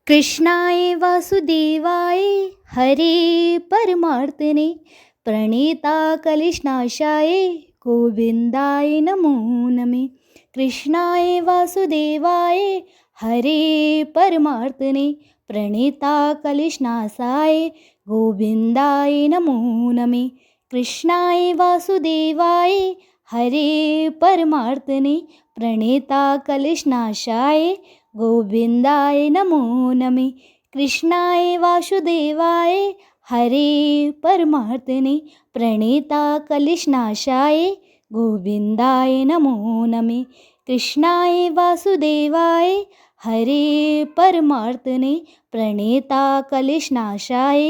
कृष्णाय वासुदेवाय हरे परमार्थने प्रणेताकलिशनाशाय गोविन्दाय नमो नमः। कृष्णाय वासुदेवाय हरे परमार्थने प्रणेताकलिशनाशाय गोविन्दाय नमो नमः। कृष्णाय वासुदेवाय हरे परमार्थने प्रणेताकलिशनाशाय गोविन्दाय नमो नमः। कृष्णाय वासुदेवाय हरे परमार्थने प्रणेताकलिशनाशाय गोविन्दाय नमो नमः। कृष्णाय वासुदेवाय हरे परमार्थने प्रणेताकलिशनाशाय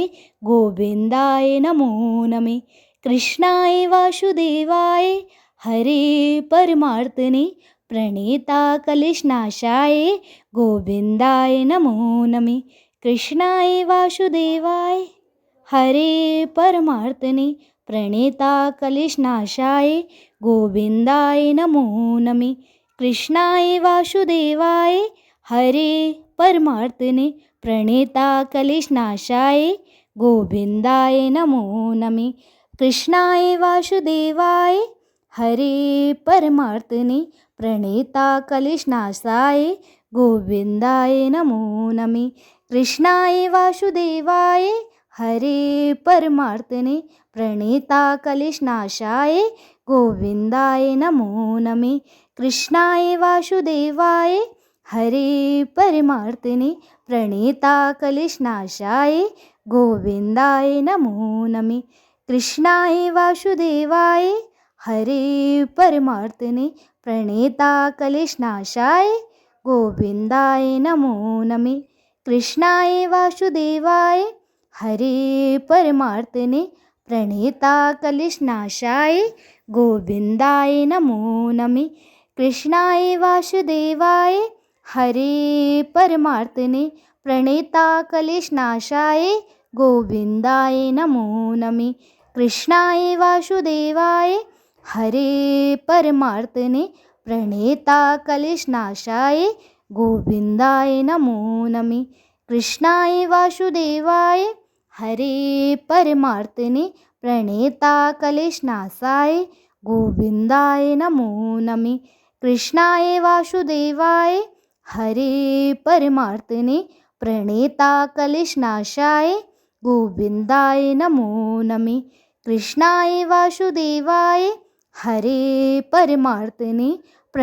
गोविन्दाय नमो नमः। कृष्णाय वासुदेवाय हरे परमार्थने प्रणेताकलिशनाशाय गोविन्दाय नमो नमः। कृष्णाय वासुदेवाय हरे परमार्थने प्रणेताकलिशनाशाय गोविन्दाय नमो नमः। कृष्णाय वासुदेवाय हरे परमार्थने प्रणेताकलिशनाशाय गोविन्दाय नमो नमः। कृष्णाय वासुदेवाय हरे परमार्थने प्रणेताकलिशनाशाय गोविन्दाय नमो नमः। कृष्णाय वासुदेवाय हरे परमार्थने प्रणेताकलिशनाशाय गोविन्दाय नमो नमः। कृष्णाय वासुदेवाय हरे परमार्थने प्रणेताकलिशनाशाय गोविन्दाय नमो नमः। कृष्णाय वासुदेवाय हरे परमार्थने प्रणेताकलिशनाशाय गोविन्दाय नमो नमः। कृष्णाय वासुदेवाय हरे परमार्थने प्रणेताकलिशनाशाय गोविन्दाय नमो नमः। कृष्णाय वासुदेवाय हरे परमार्थने प्रणेताकलिशनाशाय गोविन्दाय नमो नमः। कृष्णाय वासुदेवाय हरे परमार्थने प्रणेताकलिशनाशाय गोविन्दाय नमो नमः। कृष्णाय वासुदेवाय हरे परमार्थने प्रणेताकलिशनाशाय गोविन्दाय नमो नमः। कृष्णाय वासुदेवाय हरे परमार्थने प्रणेताकलिशनाशाय गोविन्दाय नमो नमः। कृष्णाय वासुदेवाय हरे परमार्थने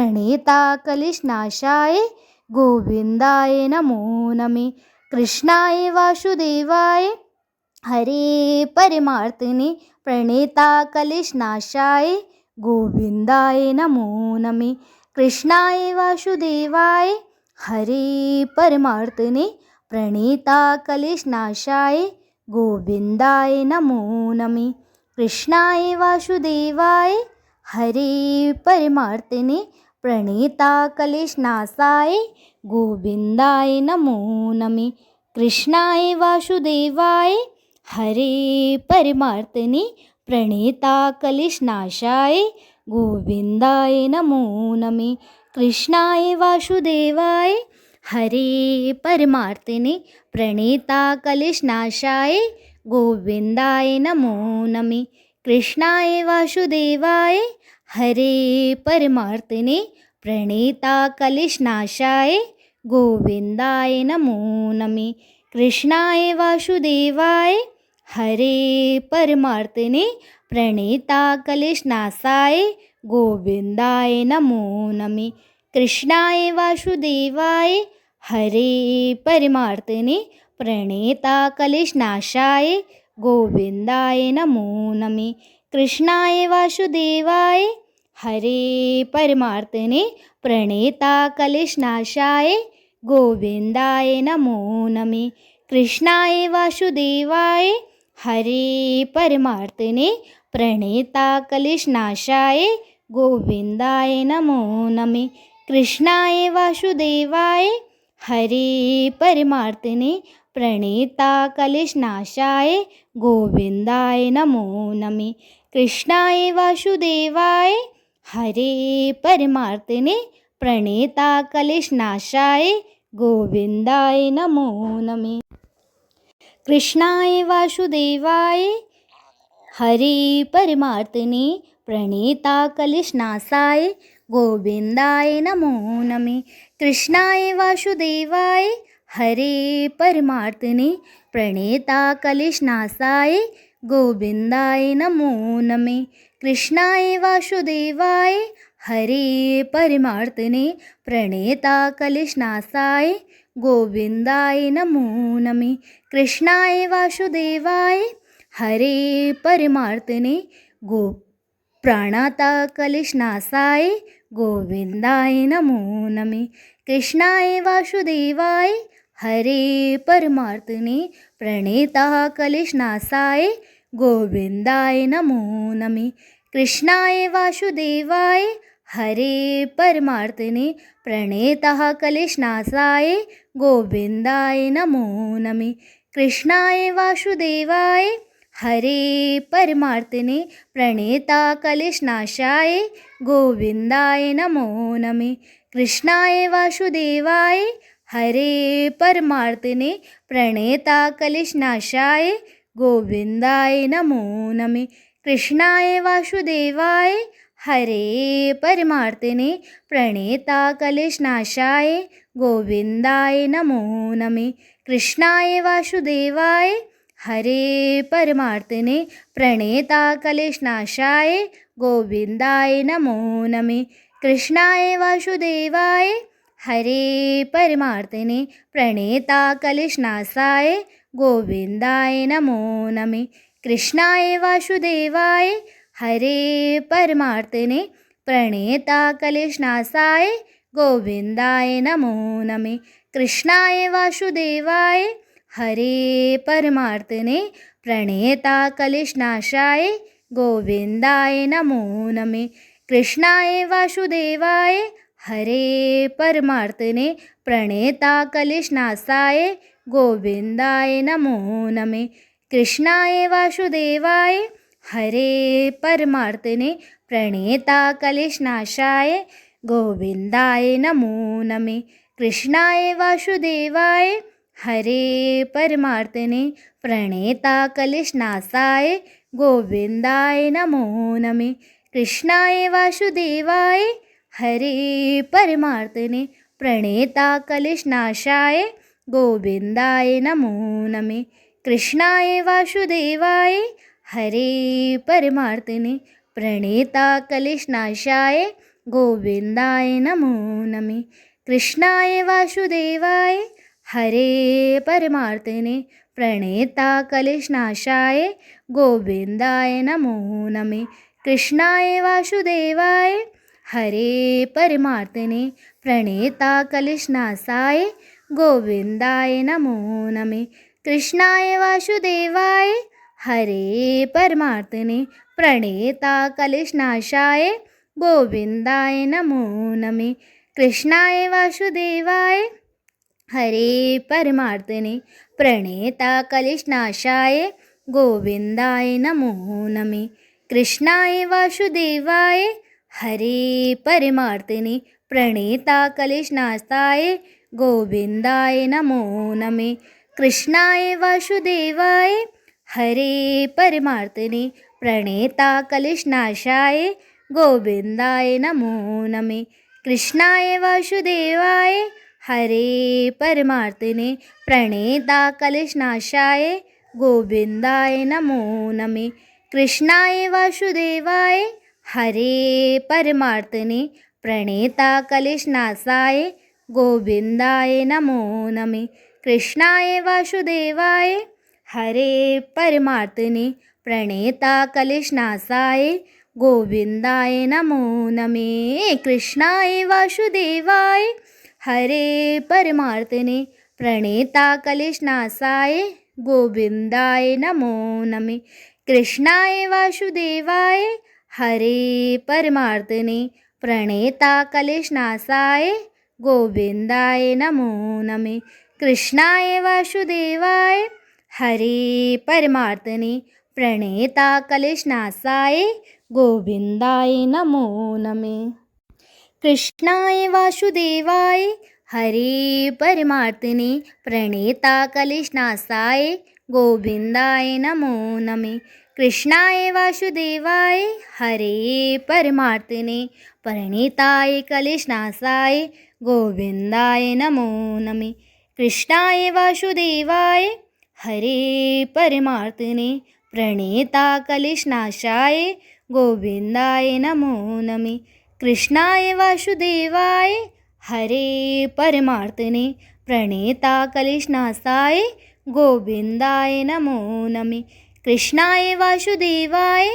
प्रणेताकलिशनाशाय गोविन्दाय नमो नमः। कृष्णाय वासुदेवाय हरे परमार्थने प्रणेताकलिशनाशाय गोविन्दाय नमो नमः। कृष्णाय वासुदेवाय हरे परमार्थने प्रणेताकलिशनाशाय गोविन्दाय नमो नमः। कृष्णाय वासुदेवाय हरे परमार्थने प्रणेताकलिशनाशाय गोविन्दाय नमो नमः। कृष्णाय वासुदेवाय हरे परमार्थने प्रणेताकलिशनाशाय गोविन्दाय नमो नमः। कृष्णाय वासुदेवाय हरे परमार्थने प्रणेताकलिशनाशाय गोविन्दाय नमो नमः। कृष्णाय वासुदेवाय हरे परमार्थने प्रणेताकलिशनाशाय गोविन्दाय नमो नमः। कृष्णाय वासुदेवाय हरे परमार्थने प्रणेताकलिशनाशाय गोविन्दाय नमो नमः। कृष्णाय वासुदेवाय हरे परमार्थने प्रणेताकलिशनाशाय गोविन्दाय नमो नमः। कृष्णाय वासुदेवाय हरे परमार्थने प्रणेताकलिशनाशाय गोविन्दाय नमो नमः। कृष्णाय वासुदेवाय हरे परमार्थने प्रणेताकलिशनाशाय गोविन्दाय नमो नमः। कृष्णाय वासुदेवाय हरे परमार्थने प्रणेताकलिशनाशाय गोविन्दाय नमो नमः। कृष्णाय वासुदेवाय हरे परमार्थने प्रणेताकलिशनाशाय गोविन्दाय नमो नमः। कृष्णाय वासुदेवाय हरे परमात्मने प्रणेताकलिशनाशाय गोविन्दाय नमो नमः। कृष्णाय वासुदेवाय हरे परमात्मने प्रणेताकलिशनाशाय गोविन्दाय नमो नमः। कृष्णाय वासुदेवाय हरे परमात्मने प्रणेताकलिशनाशाय गोविन्दाय नमो नमः। कृष्णाय वासुदेवाय हरे परमात्मने प्राणाताकलिशनाशाय गोविन्दाय नमो नमः। कृष्णाय वासुदेवाय हरे परमात्मने प्रणेताकलिशनाशाय गोविन्दाय नमो नमः। कृष्णाय वासुदेवाय हरे परमात्मने प्रणेताकलिशनाशाय गोविन्दाय नमो नमः। कृष्णाय वासुदेवाय हरे परमात्मने प्रणेताकलिशनाशाय गोविन्दाय नमो नमः। कृष्णाय वासुदेवाय हरे परमात्मने प्रणेताकलिशनाशाय गोविन्दाय नमो नमः। कृष्णाय वासुदेवाय हरे परमात्मने प्रणेताकलिशनाशाय गोविन्दाय नमो नमः। कृष्णाय वासुदेवाय हरे परमात्मने प्रणेताकलिशनाशाय गोविन्दाय नमो नमः। कृष्णाय वासुदेवाय हरे परमात्मने प्रणेताकलिशनाशाय गोविन्दाय नमो नमः। कृष्णाय वासुदेवाय हरे परमात्मने प्रणेताकलिशनाशाय गोविन्दाय नमो नमः। कृष्णाय वासुदेवाय हरे परमात्मने प्रणेताकलिशनाशाय गोविन्दाय नमो नमः। कृष्णाय वासुदेवाय हरे परमात्मने प्रणेताकलिशनाशाय गोविन्दाय नमो नमः। कृष्णाय वासुदेवाय हरे परमात्मने प्रणेताकलिशनाशाय गोविन्दाय नमो नमः। कृष्णाय वासुदेवाय हरे परमात्मने प्रणेताकलिशनाशाय गोविन्दाय नमो नमः। कृष्णाय वासुदेवाय हरे परमात्मने प्रणेताकलिशनाशाय गोविन्दाय नमो नमः। कृष्णाय वासुदेवाय हरे परमात्मने प्रणेताकलिशनाशाय गोविन्दाय नमो नमः। कृष्णाय वासुदेवाय हरे परमात्मने प्रणेताकलिशनाशाय गोविन्दाय नमो नमः। कृष्णाय वासुदेवाय हरे परमात्मने प्रणेताकलिशनाशाय गोविन्दाय नमो नमः। कृष्णाय वासुदेवाय हरे परमात्मने प्रणेताकलिशनाशाय गोविन्दाय नमो नमः। कृष्णाय वासुदेवाय हरे परमात्मने प्रणेताकलिशनाशाय गोविन्दाय नमो नमः। कृष्णाय वासुदेवाय हरे परमात्मने प्रणेताकलिशनाशाय गोविन्दाय नमो नमः। कृष्णाय वासुदेवाय हरे परमात्मने प्रणेताकलिशनाशाय गोविन्दाय नमो नमः। कृष्णाय वासुदेवाय हरे परमात्मने प्रणेताकलिशनाशाय गोविन्दाय नमो नमः। कृष्णाय वासुदेवाय हरे परमात्मने प्रणेताकलिशनाशाय गोविन्दाय नमो नमः। कृष्णाय वासुदेवाय हरे परमात्मने प्रणेताकलिशनाशाय गोविन्दाय नमो नमः। कृष्णाय वासुदेवाय हरे परमात्मने प्रणेताकलिशनाशाय गोविन्दाय नमो नमः। कृष्णाय वासुदेवाय हरे परमात्मने प्रणेताकलिशनाशाय गोविन्दाय नमो नमः। कृष्णाय वासुदेवाय हरे परमात्मने प्रणेताकलिशनाशाय गोविन्दाय नमो नमः। कृष्णाय वासुदेवाय हरे परमार्थिने प्रणेता कलिशनाशाय गोविंदाय नमो नमः। कृष्णाय वासुदेवाय हरे परमार्थिने प्रणेताय कलिशनाशाय गोविंदाय नमो नमः। कृष्णाय वासुदेवाय हरे परमार्थिने प्रणेता कलिशनाशाय गोविंदाय नमो नमः। कृष्णाय वासुदेवाय हरे परमार्थिने प्रणेता कलिशनाशाय गोविंदाय नमो नमः। कृष्णाय वासुदेवाय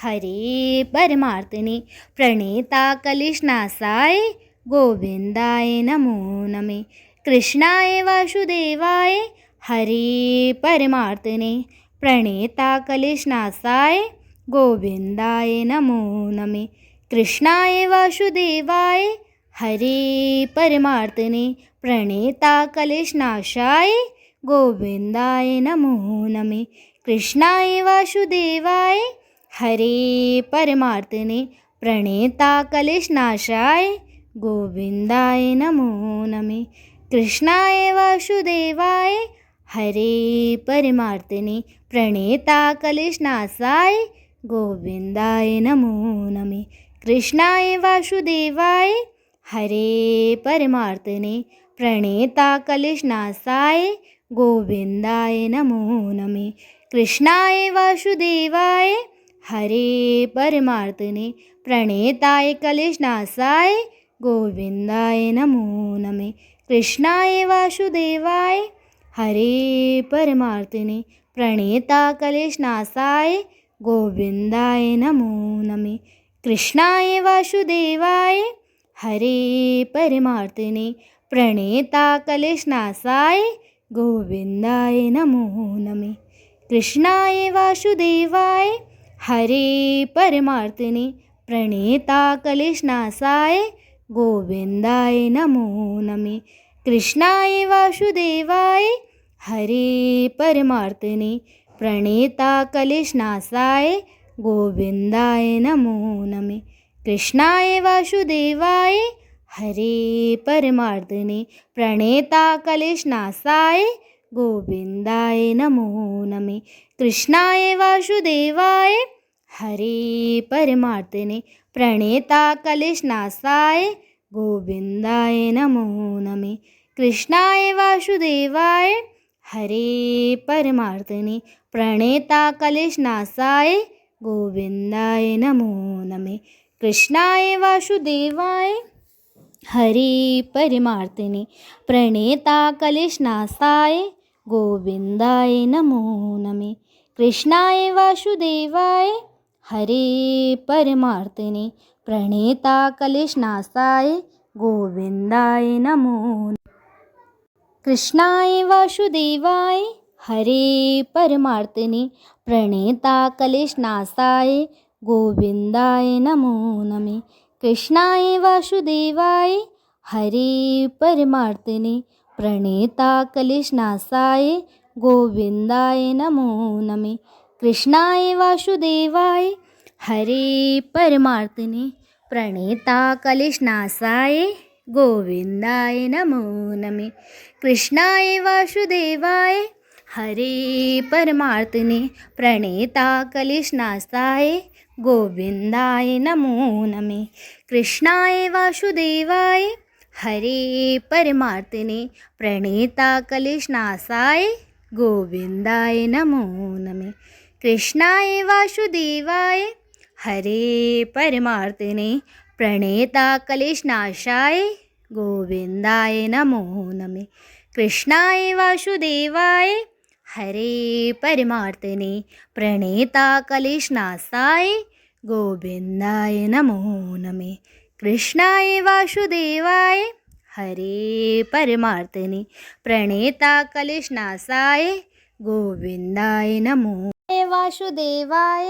हरे परमार्थिने प्रणेता कलिशनाशाय गोविंदाय नमो नमः। कृष्णाय वासुदेवाय हरे परमार्थिने प्रणेता कलिशनाशाय गोविंदाय नमो नमः। कृष्णाय वासुदेवाय हरे परमार्थिने प्रणेता कलिशनाशाय गोविंदाय नमो नमः। कृष्णाय वासुदेवाय हरे परमार्थिने प्रणेता कलिशनाशाय गोविंदाय नमो नमः। कृष्णाय वासुदेवाय हरे परमार्थिने प्रणेता कलिशनाशाय गोविंदाय नमो नमः। कृष्णाय वासुदेवाय हरे परमार्थिने प्रणेता कलिशनाशाय गोविंदाय नमो नमः। कृष्णाय वासुदेवाय हरे परमार्थिने प्रणेताय कलिशनाशाय गोविंदाय नमो नमः। कृष्णाय वासुदेवाय हरे परमार्थिने प्रणेता कलिशनाशाय गोविंदाय नमो नमः। कृष्णाय वासुदेवाय हरे परमार्थिने प्रणेता कलिशनाशाय गोविंदाय नमो नमः। कृष्णाय वासुदेवाय हरे परमार्थिने प्रणेता कलिशनाशाय गोविंदाय नमो नमः। कृष्णाय वासुदेवाय हरे परमार्थिने प्रणेता कलिशनाशाय गोविंदाय नमो नमः। कृष्णाय वासुदेवाय हरे परमार्थिने प्रणेता कलिशनाशाय गोविंदाय नमो नमः। कृष्णाय वासुदेवाय हरे परमार्थिने प्रणेता कलिशनाशाय गोविंदाय नमो नमः। कृष्णाय वासुदेवाय हरे परमार्थिने प्रणेता कलिशनाशाय गोविंदाय नमो नमः। कृष्णाय वासुदेवाय हरे परमार्थिने प्रणेता कलिशनाशाय गोविंदाय नमो नमः। कृष्णाय वासुदेवाय हरे परमार्थिने प्रणेता कलिशनाशाय गोविंदाय नमो नमः। कृष्णाय वासुदेवाय हरे परमार्थिने प्रणेता कलिशनाशाय गोविंदाय नमो नमः। कृष्णाय वासुदेवाय हरे परमार्थिने प्रणेता कलिशनाशाय गोविंदाय नमो नमः। कृष्णाय वासुदेवाय हरे परमार्थिने प्रणेता कलिशनाशाय गोविंदाय नमो नमः। कृष्णाय वासुदेवाय हरे परमार्थिने प्रणेता कलिशनाशाय गोविंदाय नमो नमः। कृष्णाय वासुदेवाय हरे परमार्थिने प्रणेता कलिशनाशाय गोविंदाय नमो नमः। कृष्णाय वासुदेवाय हरे परमार्थिने प्रणेता कलिशनाशाय गोविंदाय नमो नमः। कृष्णाय वासुदेवाय हरे परमार्थिने प्रणेता कलिशनाशाय गोविंदाय नमो नमः। कृष्णाय वासुदेवाय हरे परमार्थिने प्रणेता कलिशनाशाय गोविंदाय नमो नमः। वासुदेवाय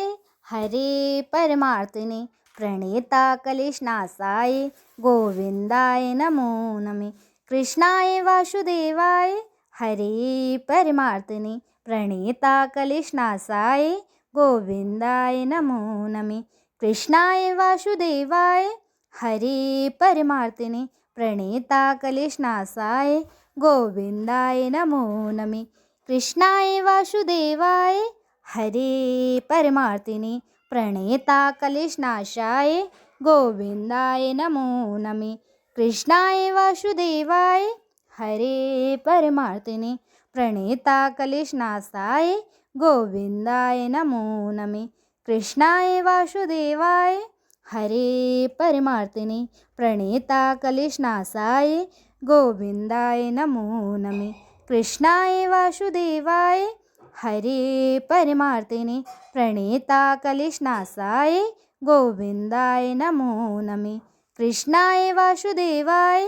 हरे परमार्थिने प्रणेता कलिशनाशाय गोविंदाय नमो नमः। कृष्णाय वासुदेवाय हरे परमार्थिने प्रणेता कलिशनाशाय गोविंदाय नमो नमः। कृष्णाय वासुदेवाय हरे परमार्थिने प्रणेता कलेशनाशाय गोविंदाय नमो नमः। कृष्णाय वासुदेवाय हरे परमार्थिने प्रणेता कलेशनाशाय गोविंदाय नमो नमः। कृष्णाय वासुदेवाय हरे परमार्थिने प्रणेता कलेशनाशाय गोविंदाय नमो नमः। कृष्णाय वासुदेवाय हरे परमार्थिने प्रणेता कलेशनाशाय गोविंदाय नमो नमः। कृष्णाय वासुदेवाय हरे परमार्थिने प्रणेता कलेशनाशाय गोविंदाय नमो नमः। कृष्णाय वासुदेवाय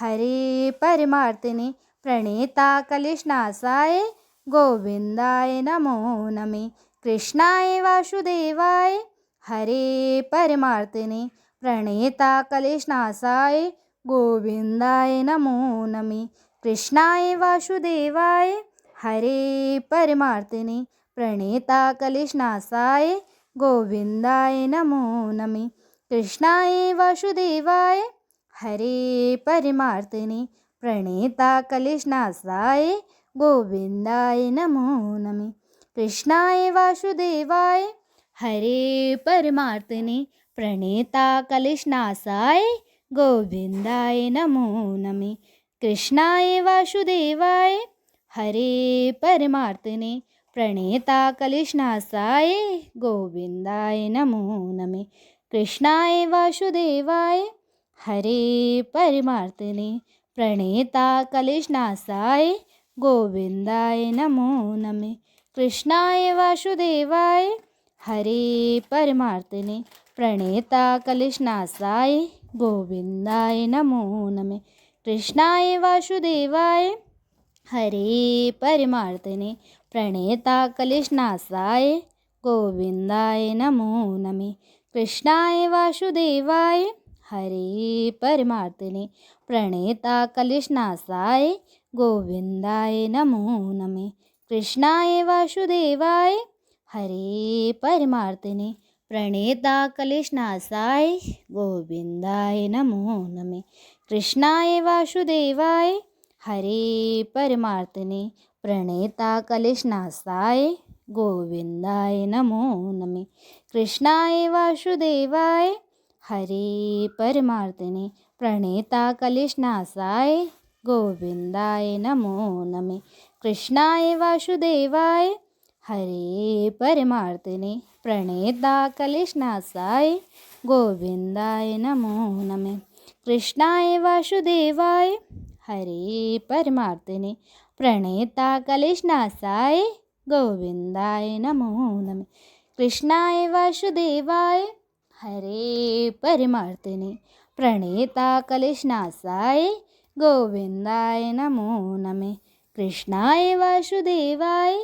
हरे परमार्थिने प्रणेता कलेशनाशाय गोविंदाय नमो नमः। कृष्णाय वासुदेवाय हरे परमार्थिने प्रणेता कलेशनाशाय गोविंदाय नमो नमः। कृष्णाय वासुदेवाय हरे परमार्थिने प्रणेता कलेशनाशाय गोविंदाय नमो नमः। कृष्णाय वासुदेवाय हरे परमार्थिने प्रणेता कलेशनाशाय गोविंदाय नमो नमः। कृष्णाय वासुदेवाय हरे परमार्थिने प्रणेता कलेशनाशाय गोविंदाय नमो नमः। कृष्णाय वासुदेवाय हरे परमार्थिने प्रणेता कलेशनाशाय गोविंदाय नमो नमः। कृष्णाय वासुदेवाय हरे परमार्थिने प्रणेता कलेशनाशाय गोविंदाय नमो नमः। कृष्णाय वासुदेवाय हरे परमार्थिने प्रणेता कलेशनाशाय गोविंदाय नमो नमः। कृष्णाय वासुदेवाय हरे परमार्थिने प्रणेता कलेशनाशाय गोविंदाय नमो नमः। कृष्णाय वासुदेवाय हरे परमार्थिने प्रणेता कलेशनाशाय गोविंदाय नमो नमः। कृष्णाय वासुदेवाय हरे परमार्थिने प्रणेता कलेशनाशाय गोविंदाय नमो नमः। कृष्णाय वासुदेवाय हरे परमार्थिने प्रणेता कलेशनाशाय गोविंदाय नमो नमः। कृष्णाय वासुदेवाय हरे परमार्थिने प्रणेता कलेशनाशाय गोविंदाय नमो नमः। कृष्णाय वासुदेवाय हरे परमार्थिने प्रणेता कलेशनाशाय गोविंदाय नमो नमः। कृष्णाय वासुदेवाय हरे परमार्थिने प्रणेता कलेशनाशाय गोविंदाय नमो नमः। कृष्णाय वासुदेवाय हरे परमार्थिने प्रणेता कलेशनाशाय गोविंदाय नमो नमः। कृष्णाय वासुदेवाय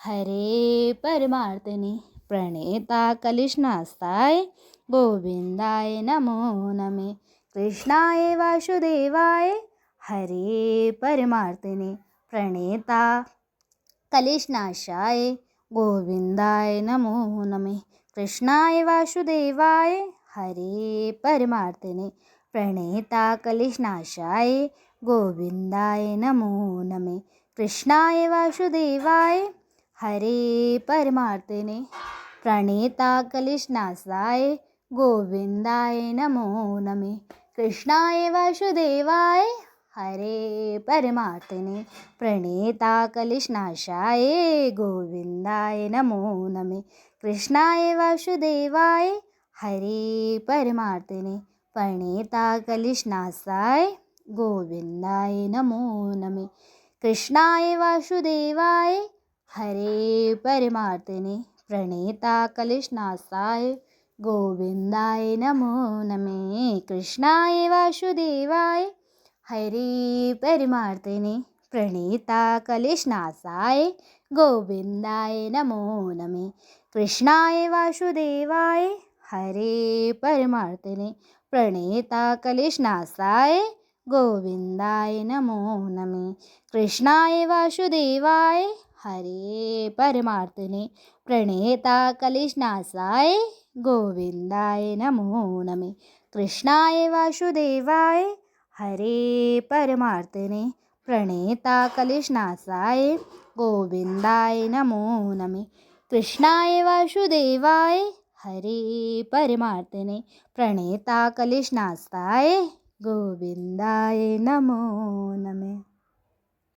हरे परमार्थिने प्रणेता कलेशनाशाय गोविंदाय नमो नमः। कृष्णाय वासुदेवाय हरे परमार्थिने प्रणेता कलेशनाशाय गोविंदाय नमो नमः। कृष्णाय वासुदेवाय हरे परमार्थिने प्रणेता कलेशनाशाय गोविंदाय नमो नमः। कृष्णाय वासुदेवाय हरे परमार्थिने प्रणेता कलेशनाशाय गोविंदाय नमो नमः। कृष्णाय वासुदेवाय हरे परमार्थिने प्रणेता कलेशनाशाय गोविंदाय नमो नमः। कृष्णाय वासुदेवाय हरे परमार्थिने प्रणेता कलेशनाशाय गोविंदाय नमो नमः। कृष्णाय वासुदेवाय हरे परमार्थिने प्रणेता कलेशनाशाय गोविंदाय नमो नमः। कृष्णाय वासुदेवाय हरे परमार्थिने प्रणेता कलेशनाशाय गोविंदाय नमो नमः। कृष्णाय वासुदेवाय हरे परमार्थिने प्रणेता कलेशनाशाय गोविंदाय नमो नमः। कृष्णाय वासुदेवाय हरे परमार्थिने प्रणेता कलेशनाशाय गोविंदाय नमो नमः। कृष्णाय वासुदेवाय हरे परमार्थने प्रणेता कलिशनाशाय गोविन्दाय नमो नमः। कृष्णाय वासुदेवाय हरे परमार्थने प्रणेता कलिशनाशाय गोविन्दाय नमो नमः।